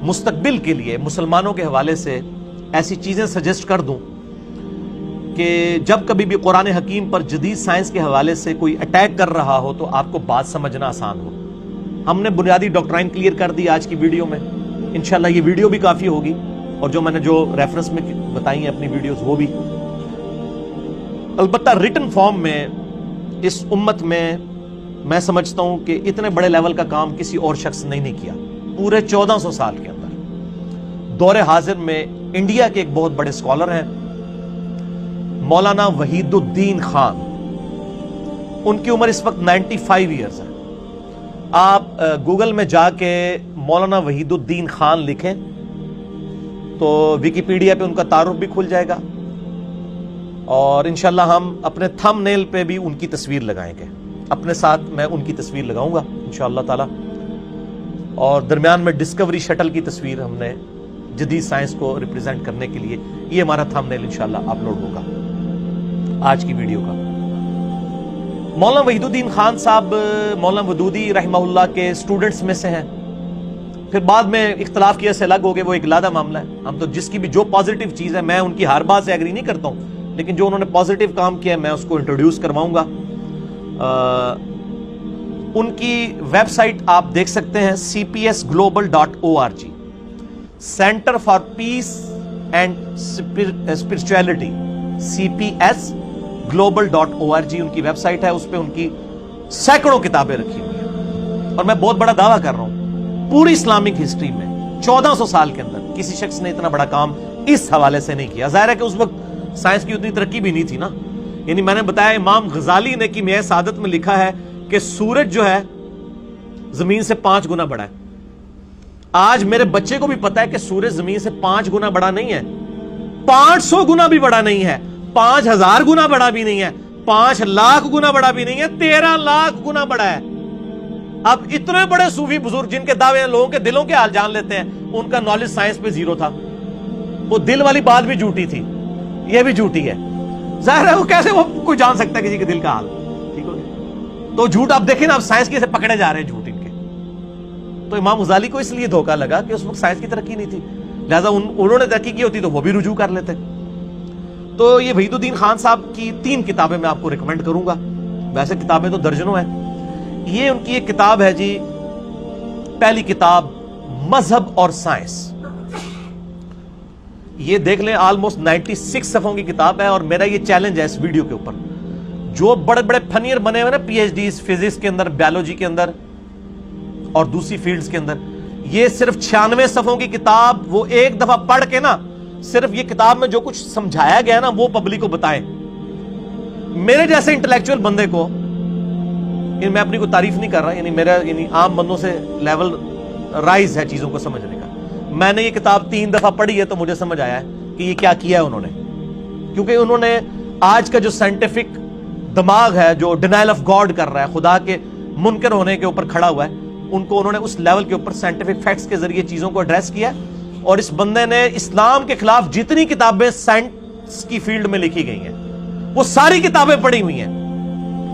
مستقبل کے لیے مسلمانوں کے حوالے سے ایسی چیزیں سجیسٹ کر دوں کہ جب کبھی بھی قرآن حکیم پر جدید سائنس کے حوالے سے کوئی اٹیک کر رہا ہو تو آپ کو بات سمجھنا آسان ہو. ہم نے بنیادی ڈاکٹرائن کلیئر کر دی آج کی ویڈیو میں. انشاءاللہ یہ ویڈیو بھی کافی ہوگی اور جو میں نے جو ریفرنس میں بتائی ہیں اپنی ویڈیوز وہ بھی. البتہ ریٹن فارم میں اس امت میں سمجھتا ہوں کہ اتنے بڑے لیول کا کام کسی اور شخص نے نہیں کیا پورے 1400 سال کے اندر. دور حاضر میں انڈیا کے ایک بہت بڑے اسکالر ہیں مولانا وحید الدین خان. ان کی عمر اس وقت 95 ایئرز ہے. آپ گوگل میں جا کے مولانا وحید الدین خان لکھیں تو ویکیپیڈیا پہ ان کا تعارف بھی کھل جائے گا اور انشاءاللہ ہم اپنے تھم نیل پہ بھی ان کی تصویر لگائیں گے. اپنے ساتھ میں ان کی تصویر لگاؤں گا انشاءاللہ تعالی اور درمیان میں ڈسکوری شٹل کی تصویر ہم نے جدید سائنس کو ریپرزینٹ کرنے کے لیے یہ ہمارا تھم نیل انشاءاللہ اپلوڈ ہوگا آج کی ویڈیو کا. مولانا وحید الدین خان صاحب مولانا ودودی رحمہ اللہ کے اسٹوڈنٹس میں سے ہیں. پھر بعد میں اختلاف کیا سے الگ ہو گئے, وہ ایک علیحدہ معاملہ ہے. ہم تو جس کی بھی جو پازیٹیو چیز ہے میں ان کی ہر بات سے ایگری نہیں کرتا ہوں لیکن جو انہوں نے پازیٹیو کام کیا ہے میں اس کو انٹروڈیوس کرواؤں گا. ان کی ویب سائٹ آپ دیکھ سکتے ہیں cpsglobal.org centre for piece and spirituality cpsglobal.org ان کی ویب سائٹ ہے. اس پہ ان کی سینکڑوں کتابیں رکھی ہوئی ہیں اور میں بہت بڑا دعویٰ کر رہا ہوں پوری اسلامک ہسٹری میں 1400 سال کے اندر کسی شخص نے اتنا بڑا کام اس حوالے سے نہیں کیا. ظاہر ہے کہ اس وقت سائنس کی اتنی ترقی بھی نہیں تھی نا. یعنی میں نے بتایا امام غزالی نے کیمیائے سعادت میں لکھا ہے کہ سورج جو ہے زمین سے 5 گنا بڑا ہے. آج میرے بچے کو بھی پتا ہے کہ سورج زمین سے 5 گنا بڑا نہیں ہے, 500 گنا بھی بڑا نہیں ہے, 5000 گنا بڑا بھی نہیں ہے, 5 لاکھ گنا بڑا بھی نہیں ہے, 13 لاکھ گنا بڑا ہے. اب اتنے بڑے صوفی بزرگ جن کے دعوے لوگوں کے دلوں کے حال جان لیتے ہیں ان کا نالج سائنس پہ زیرو تھا. وہ دل والی بات بھی جھوٹی تھی, یہ بھی جھوٹی ہے. ظاہر ہے وہ کیسے وہ کوئی جان سکتا ہے کسی کے دل کا حال. ٹھیک ہو گیا تو جھوٹ آپ دیکھیں نا, اب سائنس کیسے پکڑے جا رہے ہیں جھوٹ ان کے. تو امام غزالی کو اس لیے دھوکہ لگا کہ اس وقت سائنس کی ترقی نہیں تھی, لہذا انہوں نے ترقی کی ہوتی تو وہ بھی رجوع کر لیتے. تو یہ وحید الدین خان صاحب کی 3 کتابیں میں آپ کو ریکمینڈ کروں گا. ویسے کتابیں تو درجنوں ہیں. یہ ان کی ایک کتاب ہے جی, پہلی کتاب مذہب اور سائنس. یہ دیکھ لیں آلموسٹ 96 صفحوں کی کتاب ہے اور میرا یہ چیلنج ہے اس ویڈیو کے اوپر جو بڑے بڑے فنیر بنے ہوئے نا پی ایچ ڈیز فزکس کے اندر, بیولوجی کے اندر اور دوسری فیلڈز کے اندر, یہ صرف 96 صفحوں کی کتاب وہ ایک دفعہ پڑھ کے نا صرف یہ کتاب میں جو کچھ سمجھایا گیا نا وہ پبلک کو بتائیں. میرے جیسے انٹلیکچوئل بندے کو, میں اپنی کو تعریف نہیں کر رہا, یعنی میرا عام بندوں سے لیول رائز ہے چیزوں کو سمجھنے کا. میں نے یہ کتاب 3 دفعہ پڑھی ہے تو مجھے سمجھ آیا ہے کہ یہ کیا کیا ہے انہوں نے. کیونکہ انہوں نے آج کا جو سائنٹیفک دماغ ہے جو ڈینائل آف گاڈ کر رہا ہے, خدا کے منکر ہونے کے اوپر کھڑا ہوا ہے, ان کو انہوں نے اس لیول کے اوپر سائنٹیفک فیکٹس کے ذریعے چیزوں کو ایڈریس کیا. اور اس بندے نے اسلام کے خلاف جتنی کتابیں سائنس کی فیلڈ میں لکھی گئی ہیں وہ ساری کتابیں پڑھی ہوئی ہیں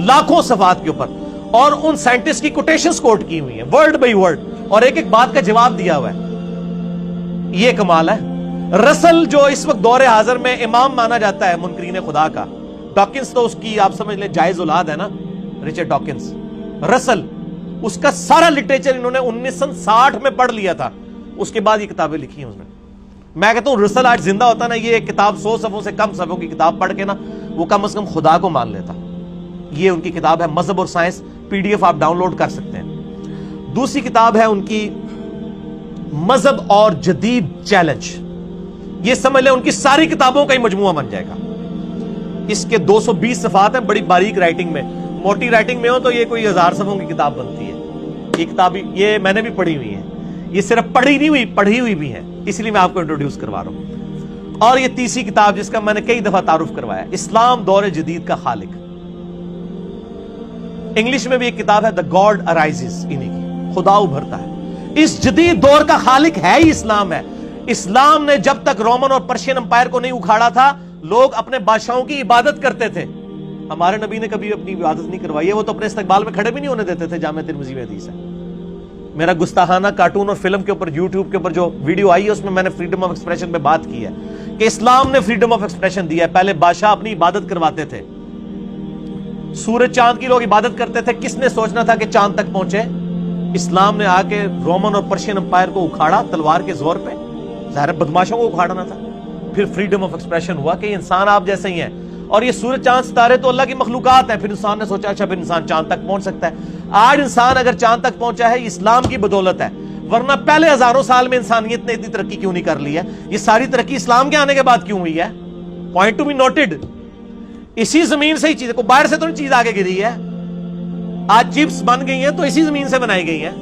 لاکھوں صفحات کے اوپر, اور ان سائنٹسٹ کی کوٹیشنز کوٹ کی ہوئی ہیں ورڈ بائی ورڈ, اور ایک ایک بات کا جواب دیا ہوا ہے. یہ کمال ہے. رسل جو اس وقت دور حاضر میں امام مانا جاتا ہے منکرین خدا کا, ڈاکنز تو اس کی آپ سمجھ لیں جائز اولاد ہے نا, رچرڈ ڈاکنز. رسل اس کا سارا لٹریچر انہوں نے 1960 میں پڑھ لیا تھا, اس کے بعد یہ کتابیں لکھی ہیں اس نے. میں کہتا ہوں رسل آج زندہ ہوتا نا, یہ ایک کتاب 100 صفحوں سے کم صفحوں کی کتاب پڑھ کے نا وہ کم از کم خدا کو مان لیتا. یہ ان کی کتاب ہے مذہب اور سائنس, پی ڈی ایف آپ ڈاؤن لوڈ کر سکتے ہیں. دوسری کتاب ہے ان کی مذہب اور جدید چیلنج. یہ سمجھ لیں ان کی ساری کتابوں کا ہی مجموعہ بن جائے گا. اس کے 220 صفحات ہیں, بڑی باریک رائٹنگ میں. موٹی رائٹنگ میں ہو تو یہ کوئی 1000 صفحوں کی کتاب بنتی ہے. یہ کتاب یہ میں نے بھی پڑھی ہوئی ہے, یہ صرف پڑھی نہیں ہوئی پڑھی ہوئی بھی ہے, اس لیے میں آپ کو انٹروڈیوس کروا رہا ہوں. اور یہ تیسری کتاب جس کا میں نے کئی دفعہ تعارف کروایا, اسلام دور جدید کا خالق. انگلش میں بھی ایک کتاب ہے دا گاڈ ارائزز, انہی کی, خدا ابھرتا ہے. اس جدید دور کا خالق ہے ہی اسلام ہے. اسلام نے جب تک رومن اور پرشین امپائر کو نہیں اکھاڑا تھا لوگ اپنے بادشاہوں کی عبادت کرتے تھے. ہمارے نبی نے کبھی اپنی عبادت نہیں کروائی ہے, وہ تو اپنے استقبال میں کھڑے بھی نہیں ہونے دیتے تھے. جامع ترمذی میں حدیث ہے. میرا گستاخانہ کارٹون اور فلم کے اوپر یوٹیوب کے اوپر جو ویڈیو آئی ہے اس میں میں نے فریڈم آف ایکسپریشن پہ بات کی ہے کہ اسلام نے فریڈم آف ایکسپریشن دیا ہے. پہلے بادشاہ اپنی عبادت کرواتے تھے, سورج چاند کی لوگ عبادت کرتے تھے. کس نے سوچنا تھا کہ چاند تک پہنچے؟ اسلام نے آ کے رومن اور پرشین امپائر کو اکھاڑا تلوار کے زور پہ. ظاہر بدماشوں کو اکھاڑنا تھا. پھر فریڈم آف ایکسپریشن ہوا کہ انسان آپ جیسے ہی ہیں, اور یہ سورج چاند ستارے تو اللہ کی مخلوقات ہیں. پھر انسان نے سوچا اچھا پھر انسان چاند تک پہنچ سکتا ہے. آج انسان اگر چاند تک پہنچا ہے یہ اسلام کی بدولت ہے, ورنہ پہلے ہزاروں سال میں انسانیت نے اتنی ترقی کیوں نہیں کر لی ہے؟ یہ ساری ترقی اسلام کے آنے کے بعد کیوں ہوئی ہے؟ Point to be noted. اسی زمین سے ہی چیز, کو باہر سے تو نہیں چیز آگے گری ہے. آج چپس بن گئی ہیں تو اسی زمین سے بنائی گئی ہیں.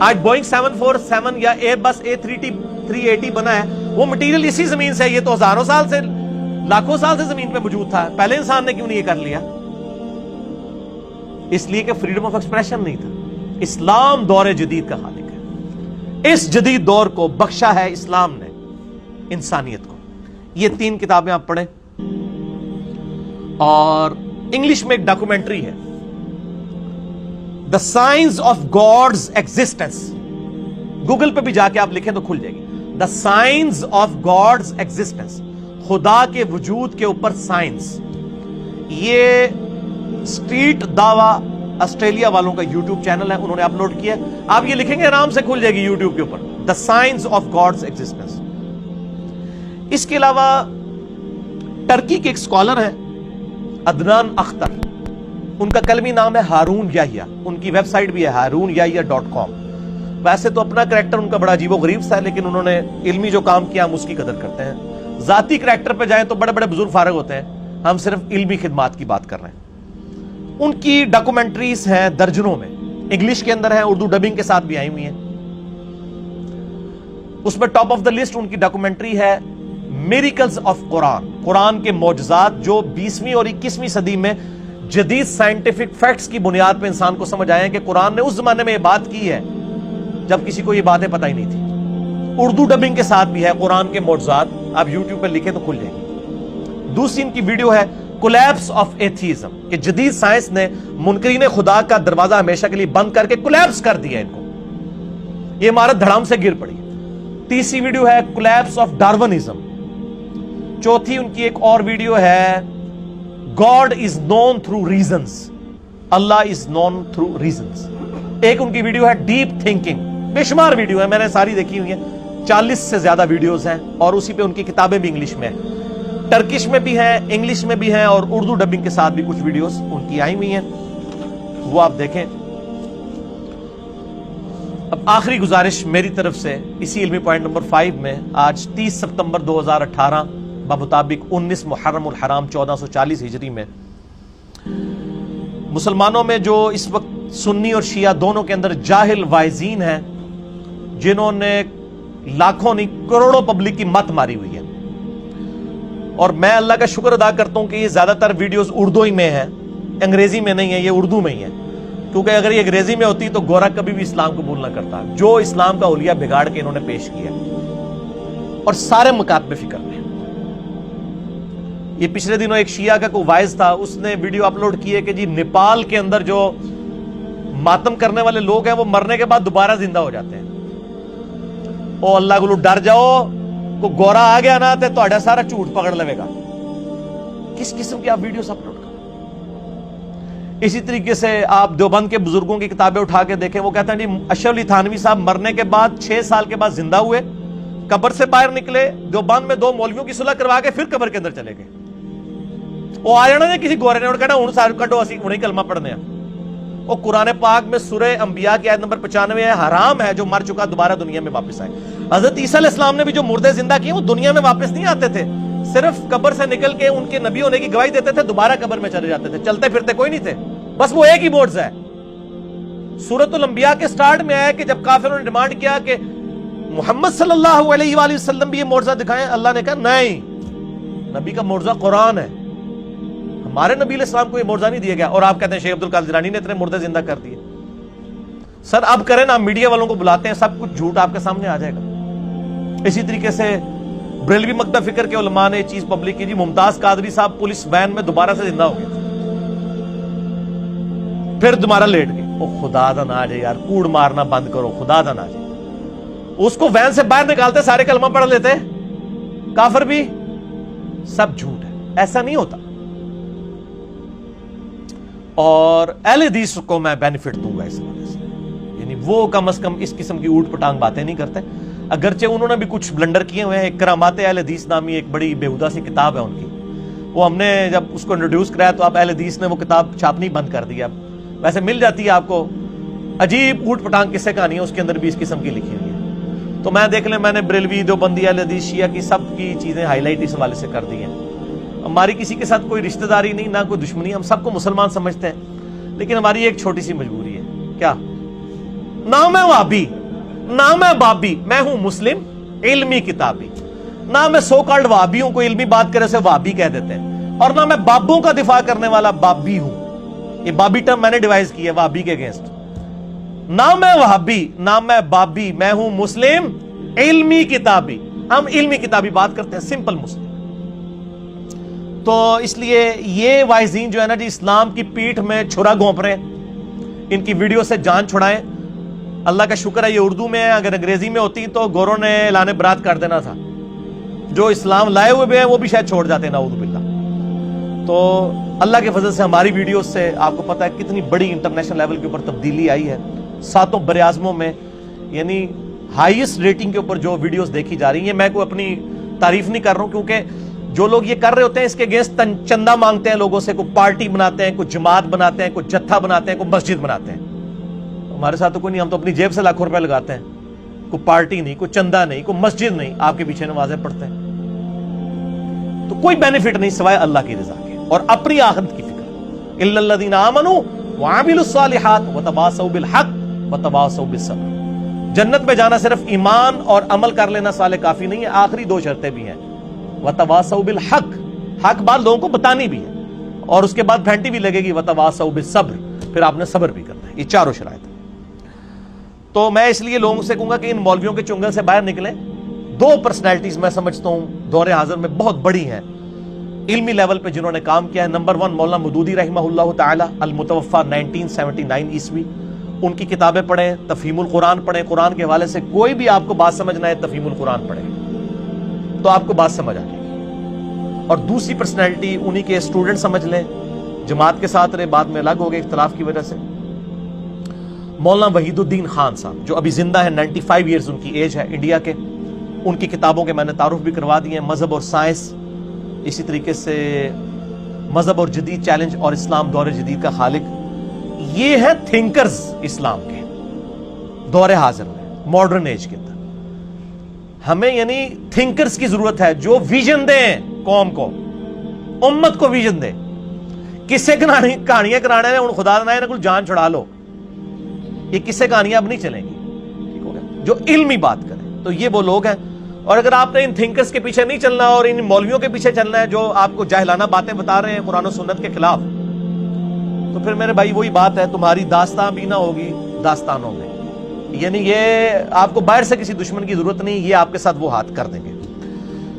آج بوئنگ 747 یا ایئربس A380 بنا ہے, وہ مٹیریل اسی زمین سے ہے. یہ تو ہزاروں سال سے, لاکھوں سال سے زمین پہ موجود تھا. پہلے انسان نے کیوں نہیں یہ کر لیا؟ اس لیے کہ فریڈم آف ایکسپریشن نہیں تھا. اسلام دور جدید کا خالق ہے. اس جدید دور کو بخشا ہے اسلام نے انسانیت کو. یہ 3 کتابیں آپ پڑھیں, اور انگلش میں ایک ڈاکومنٹری ہے, the science of God's existence. Google پہ بھی جا کے آپ لکھیں تو کھل جائے گی. دا سائنس آف گاڈز ایگزسٹنس, خدا کے وجود کے اوپر سائنس. یہ اسٹریٹ دعویٰ آسٹریلیا والوں کا یوٹیوب چینل ہے, انہوں نے اپلوڈ کیا. آپ یہ لکھیں گے آرام سے کھل جائے گی یوٹیوب کے اوپر, دا سائنس آف گاڈز ایگزسٹنس. اس کے علاوہ ٹرکی کے ایک اسکالر ہیں عدنان اختر, ان کا کلمی نام ہے ہارون یحییٰ. ان کی ویب سائٹ بھی ہے harunyahyia.com. ویسے تو اپنا کریکٹر ان کا بڑا عجیب و غریب سا ہے, لیکن انہوں نے علمی جو کام کیا ہم اس کی قدر کرتے ہیں. ذاتی کریکٹر پہ جائیں تو بڑے بڑے بزرگ فارغ ہوتے ہیں, ہم صرف علمی خدمات کی بات کر رہے ہیں. ان کی ڈاکومنٹریز ہیں درجنوں میں, انگلش کے اندر ہیں, اردو ڈبنگ کے ساتھ بھی آئی ہوئی ہیں. اس میں ٹاپ آف دا لسٹ ان کی ڈاکومنٹری ہے میریکلز آف قرآن, قرآن کے معجزات جو 20ویں اور 21ویں صدی میں جدید سائنٹیفک فیکٹس کی بنیاد پہ انسان کو سمجھ آئے ہیں کہ قرآن نے اس زمانے میں یہ بات کی ہے جب کسی کو یہ باتیں پتہ ہی نہیں تھی. اردو ڈبنگ کے ساتھ بھی ہے قرآن کے معجزات, آپ یوٹیوب پہ لکھیں تو کھل جائے گی. دوسری ان کی ویڈیو ہے کولیپس آف ایتھیزم, کہ جدید سائنس نے منکرین خدا کا دروازہ ہمیشہ کے لیے بند کر کے کولیپس کر دیا ان کو, یہ عمارت دھڑام سے گر پڑی. تیسری ویڈیو ہے کولیپس آف ڈارونزم. چوتھی ان کی ایک اور ویڈیو ہے God is known through reasons, Allah is known through reasons. ایک ان کی ویڈیو ہے ڈیپ تھنکنگ. بے شمار ویڈیو ہے, میں نے ساری دیکھی ہوئی ہیں, 40 سے زیادہ ویڈیوز ہیں, اور اسی پہ ان کی کتابیں بھی انگلش میں ہیں, ٹرکش میں بھی ہیں, انگلش میں بھی ہیں, اور اردو ڈبنگ کے ساتھ بھی کچھ ویڈیوز ان کی آئی ہوئی ہیں, وہ آپ دیکھیں. اب آخری گزارش میری طرف سے اسی علمی پوائنٹ نمبر 5 میں, آج 30 ستمبر 2018 بمطابق 19 محرم الحرام 1440 ہجری میں مسلمانوں میں جو اس وقت سنی اور شیعہ دونوں کے اندر جاہل وائزین ہیں, جنہوں نے لاکھوں نہیں کروڑوں پبلک کی مت ماری ہوئی ہے. اور میں اللہ کا شکر ادا کرتا ہوں کہ یہ زیادہ تر ویڈیوز اردو ہی میں ہیں, انگریزی میں نہیں ہے, یہ اردو میں ہی ہے. کیونکہ اگر یہ انگریزی میں ہوتی تو گورا کبھی بھی اسلام قبول نہ کرتا. جو اسلام کا حلیہ بگاڑ کے انہوں نے پیش کیا, اور سارے مکاتب فکر میں. یہ پچھلے دنوں ایک شیعہ کا کوئی وائز تھا, اس نے ویڈیو اپلوڈ کی ہے کہ جی نیپال کے اندر جو ماتم کرنے والے لوگ ہیں وہ مرنے کے بعد دوبارہ زندہ ہو جاتے ہیں. او اللہ کو ڈر جاؤ, کو گورا آ گیا نا تو تہاڈا سارا جھوٹ پکڑ لے گا. کس قسم کی آپ ویڈیوز اپلوڈ کریں. اسی طریقے سے آپ دیوبند کے بزرگوں کی کتابیں اٹھا کے دیکھیں, وہ کہتے ہیں جی اشرف علی تھانوی صاحب مرنے کے بعد 6 سال کے بعد زندہ ہوئے, قبر سے باہر نکلے, دیوبند میں 2 مولویوں کی صلح کروا کے پھر قبر کے اندر چلے گئے. وہ آ جانا کسی گورے نے کہنا ہوں سارے کٹو اسی انہیں کلمہ پڑھنے ہیں. وہ قرآن پاک میں سورہ انبیاء کی آیت نمبر 95 ہے, حرام ہے جو مر چکا دوبارہ دنیا میں واپس آئے. حضرت عیسیٰ علیہ السلام نے بھی جو مردے زندہ کیے وہ دنیا میں واپس نہیں آتے تھے, صرف قبر سے نکل کے ان کے نبی ہونے کی گواہی دیتے تھے, دوبارہ قبر میں چلے جاتے تھے, چلتے پھرتے کوئی نہیں تھے. بس وہ ایک ہی معجزہ ہے. سورۃ الانبیاء کے سٹارٹ میں آیا کہ جب کافروں نے ڈیمانڈ کیا کہ محمد صلی اللہ علیہ وآلہ وسلم بھی یہ معجزہ دکھائیں, اللہ نے کہا نہیں, نبی کا معجزہ قرآن ہے, ہمارے نبی علیہ السلام کو یہ معجزہ نہیں دیا گیا. اور آپ کہتے ہیں شیخ عبد القادر جیلانی نے اتنے مردے زندہ کر دیے. سر اب کریں نا, میڈیا والوں کو بلاتے ہیں, سب کچھ جھوٹ آپ کے سامنے آ جائے گا. اسی طریقے سے بریلوی مکتب فکر کے علماء نے چیز پبلک کی, جی ممتاز قادری صاحب پولیس وین میں دوبارہ سے زندہ ہو گئے, پھر دوبارہ لیٹ گئے. او خدا دا نہ جائے یار، کوڑ مارنا بند کرو، خدا دا نہ جائے. اس کو وین سے باہر نکالتے، سارے کلمہ پڑھ لیتے، کافر بھی. سب جھوٹ ہے، ایسا نہیں ہوتا. اور اہل حدیث کو میں بینیفٹ دوں گا اس وجہ سے، یعنی وہ کم از کم اس قسم کی اوٹ پٹانگ باتیں نہیں کرتے، اگرچہ انہوں نے بھی کچھ بلنڈر کیے ہوئے ہیں. ایک کرامات اہل حدیث نامی ایک بڑی بےہودہ سی کتاب ہے ان کی، وہ ہم نے جب اس کو انٹروڈیوس کرایا تو آپ اہل حدیث نے وہ کتاب چھاپنی بند کر دیا. ویسے مل جاتی ہے آپ کو، عجیب اوٹ پٹانگ قصے کہانیاں اس کے اندر بھی اس قسم کی لکھی ہوئی ہے. تو میں دیکھ لیں، میں نے بریلوی، دیوبندی، اہل حدیث، شیعہ کی سب کی چیزیں ہائی لائٹ اس حوالے سے کر دی ہیں. ہماری کسی کے ساتھ کوئی رشتہ داری نہیں، نہ کوئی دشمنی، ہم سب کو مسلمان سمجھتے ہیں. لیکن ہماری ایک چھوٹی سی مجبوری ہے، کیا؟ نہ میں وہابی، نہ میں بابی، میں ہوں مسلم علمی کتابی. نہ میں سو کالڈ وہابی ہوں، کوئی علمی بات کرے سے وہابی کہہ دیتے ہیں، اور نہ میں بابوں کا دفاع کرنے والا بابی ہوں. یہ بابی ٹرم میں نے ڈیوائز کی ہے وہابی کے اگینسٹ. نہ میں وہابی، نہ میں بابی، میں ہوں مسلم علمی کتابی. ہم علمی کتابی بات کرتے ہیں، سمپل مسلم. تو اس لیے یہ وائزین جو ہے نا جی، اسلام کی پیٹھ میں چھرا گھونپ رہے ہیں، ان کی ویڈیو سے جان چھڑائیں. اللہ کا شکر ہے یہ اردو میں ہے، اگر انگریزی میں ہوتی تو گوروں نے اعلان برات کر دینا تھا. جو اسلام لائے ہوئے بھی ہیں وہ بھی شاید چھوڑ جاتے ہیں، نعوذ باللہ. تو اللہ کے فضل سے ہماری ویڈیوز سے آپ کو پتہ ہے کتنی بڑی انٹرنیشنل لیول کے اوپر تبدیلی آئی ہے. 7 براعظموں میں یعنی ہائیسٹ ریٹنگ کے اوپر جو ویڈیوز دیکھی جا رہی ہیں. میں کوئی اپنی تعریف نہیں کر رہا ہوں، کیونکہ جو لوگ یہ کر رہے ہوتے ہیں اس کے اگینسٹ چندہ مانگتے ہیں لوگوں سے، کوئی پارٹی بناتے ہیں، کوئی جماعت بناتے ہیں، کوئی جتھا بناتے ہیں، کوئی مسجد بناتے ہیں. ہمارے ساتھ تو کوئی نہیں، ہم تو اپنی جیب سے لاکھوں روپے لگاتے ہیں. کوئی پارٹی نہیں، کوئی چندہ نہیں، کوئی مسجد نہیں، آپ کے پیچھے نمازیں پڑھتے ہیں. تو کوئی بینیفٹ نہیں سوائے اللہ کی رضا کے اور اپنی آخرت کی فکر. الا الذین آمنوا وعملوا الصالحات وتواصوا بالحق وتواصوا بالصبر. جنت میں جانا صرف ایمان اور عمل کر لینا صالح کافی نہیں ہے، آخری 2 شرطیں بھی ہیں. وتواصوا بالحق، حق بات لوگوں کو بتانی بھی ہے، اور اس کے بعد پھینٹی بھی لگے گی. وتواصوا بالصبر، پھر آپ نے صبر بھی کرنا ہے. یہ 4 شرائط ہیں. تو میں اس لیے لوگوں سے کہوں گا کہ ان مولویوں کے چنگل سے باہر نکلیں. 2 پرسنالٹیز میں سمجھتا ہوں دور حاضر میں بہت بڑی ہیں علمی لیول پہ جنہوں نے کام کیا ہے. نمبر 1 مولانا مودودی رحمہ اللہ تعالی، المتوفا 1979 عیسوی. ان کی کتابیں پڑھیں، تفہیم القرآن پڑھیں. قرآن کے حوالے سے کوئی بھی آپ کو بات سمجھنا ہے، تفہیم القرآن پڑھیں تو آپ کو بات سمجھ آ جائے گی. اور دوسری پرسنالٹی انہی کے اسٹوڈنٹ سمجھ لیں، جماعت کے ساتھ رہے، بعد میں الگ ہو گئے اختلاف کی وجہ سے. مولانا وحید الدین خان صاحب جو ابھی زندہ ہیں، 95 ایئرز ان کی ایج ہے، انڈیا کے. ان کی کتابوں کے میں نے تعارف بھی کروا دیے ہیں، مذہب اور سائنس، اسی طریقے سے مذہب اور جدید چیلنج اور اسلام دور جدید کا خالق. یہ ہیں تھنکرز اسلام کے دور حاضر میں، ماڈرن ایج کے اندر. ہمیں یعنی تھنکرز کی ضرورت ہے جو ویژن دیں قوم کو، امت کو ویژن دیں. کسے کہانیاں کرانے ہیں ان خدا نہ کل جان چھڑا لو، یہ کسے کہانیاں اب نہیں چلیں گی. ٹھیک ہو گیا؟ جو علمی بات کریں. تو یہ وہ لوگ ہیں. اور اگر آپ نے ان تھنکرز کے پیچھے نہیں چلنا اور ان مولویوں کے پیچھے چلنا ہے جو آپ کو جاہلانہ باتیں بتا رہے ہیں قرآن و سنت کے خلاف، تو پھر میرے بھائی وہی بات ہے، تمہاری داستان بھی نہ ہوگی داستانوں میں. یعنی یہ آپ کو باہر سے کسی دشمن کی ضرورت نہیں، یہ آپ کے ساتھ وہ ہاتھ کر دیں گے.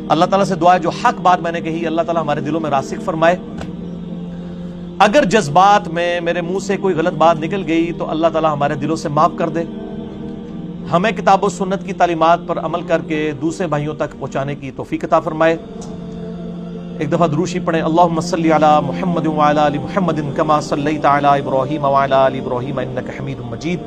اللہ تعالیٰ سے دعا ہے جو حق بات میں نے کہی اللہ تعالیٰ ہمارے دلوں میں راسخ فرمائے. اگر جذبات میں میرے منہ سے کوئی غلط بات نکل گئی تو اللہ تعالیٰ ہمارے دلوں سے معاف کر دے. ہمیں کتاب و سنت کی تعلیمات پر عمل کر کے دوسرے بھائیوں تک پہنچانے کی توفیق عطا فرمائے. ایک دفعہ دروشی پڑھیں. اللہم صلی علی محمد وعلی آل محمد کما صلیت علی ابراہیم وعلی آل ابراہیم انک حمید مجید.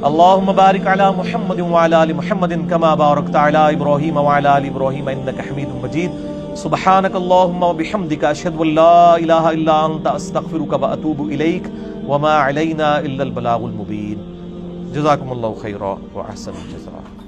اللہم بارک علی محمد وعلی آل محمد کما بارکت علی ابراہیم وعلی آل ابراہیم انک حمید مجید. سبحانک اللہم وبحمدک اشہد ان لا الہ الا انت استغفرک واتوب الیک وما علینا الا البلاغ المبین. جزاکم اللہ خیرا واحسن الجزاء.